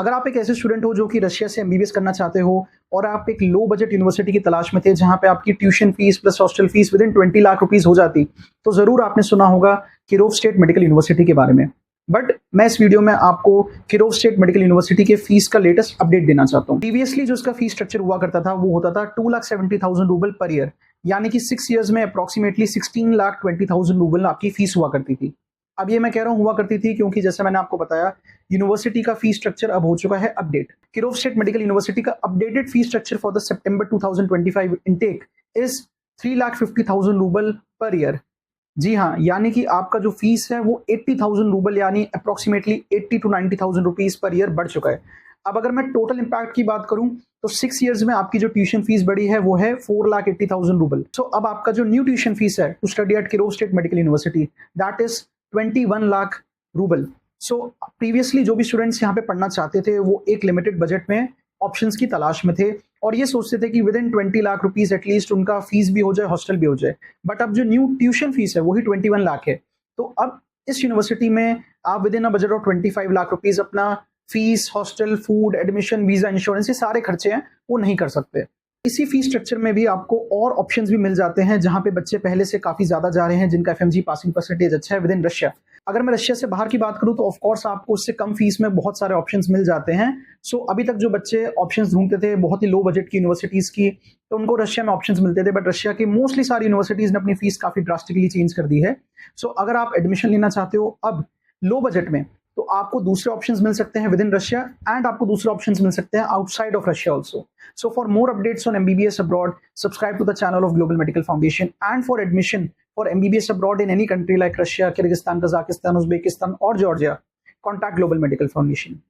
अगर आप एक ऐसे स्टूडेंट हो जो कि रशिया से एमबीबीएस करना चाहते हो और आप एक लो बजट यूनिवर्सिटी की तलाश में थे जहां पे आपकी tuition fees plus hostel fees with in 20 lakh rupees हो जाती, तो जरूर आपने सुना होगा किरोव स्टेट मेडिकल यूनिवर्सिटी के बारे में। बट मैं इस वीडियो में आपको किरोव स्टेट मेडिकल यूनिवर्सिटी के फीस का लेटेस्ट अपडेट देना चाहता हूँ। प्रीवियसली जो इसका फीस स्ट्रक्चर हुआ करता था वो होता था 2,70,000 रूबल पर ईयर, यानी कि 6 ईयर्स में अप्रोक्सीमेटली 16,20,000 रूबल आपकी फीस हुआ करती थी। अब ये मैं कह रहा हूँ हुआ करती थी क्योंकि जैसे मैंने आपको बताया यूनिवर्सिटी का फीस स्ट्रक्चर अब हो चुका है update. Kirov state medical university का updated fees structure for the September 2025 intake is 3,50,000 rouble per year. जी हाँ, यानी कि आपका जो फीस है वो 80,000 रूबल यानी approximately 80 to 90,000 rupees per year बढ़ चुका है। अब अगर मैं टोटल इंपैक्ट की बात करूं तो 6 ईयर्स में आपकी जो ट्यूशन फीस बढ़ी है वो है 4,80,000 रूबल। सो अब आपका जो न्यू ट्यूशन फीस है to study at Kirov state medical university that is 21 lakh rouble. So previously जो भी स्टूडेंट्स यहाँ पे पढ़ना चाहते थे वो एक लिमिटेड बजट में ऑप्शंस की तलाश में थे और ये सोचते थे कि with in 20 lakh rupees at least उनका फीस भी हो जाए, हॉस्टल भी हो जाए। बट अब जो न्यू ट्यूशन फीस है वही 21 लाख है। तो अब इस यूनिवर्सिटी में आप within a budget of 25 lakh rupees अपना fees, hostel, food, admission, visa, insurance, ये सारे खर्चे हैं वो नहीं कर सकते। इसी फीस स्ट्रक्चर में भी आपको और ऑप्शंस भी मिल जाते हैं जहां पे बच्चे पहले से काफी ज्यादा जा रहे हैं जिनका एफएमजी पासिंग परसेंटेज अच्छा है विद इन रशिया। अगर मैं रशिया से बाहर की बात करूं तो ऑफ कोर्स आपको उससे कम फीस में बहुत सारे ऑप्शंस मिल जाते हैं। सो अभी तक जो बच्चे ऑप्शंस ढूंढते थे बहुत ही लो बजट की यूनिवर्सिटीज की, तो उनको रशिया में ऑप्शंस मिलते थे, बट रशिया की मोस्टली सारी यूनिवर्सिटीज ने अपनी फीस काफी ड्रास्टिकली चेंज कर दी है। सो अगर आप एडमिशन लेना चाहते हो अब लो बजट में तो आपको दूसरे ऑप्शंस मिल सकते हैं विद इन रशिया एंड आपको दूसरे ऑप्शंस मिल सकते हैं outside of Russia also. So for more updates on MBBS abroad, subscribe to the channel of Global Medical Foundation and for admission for MBBS abroad in any country like Russia, Kyrgyzstan, Kazakhstan, Uzbekistan or Georgia, contact Global Medical Foundation.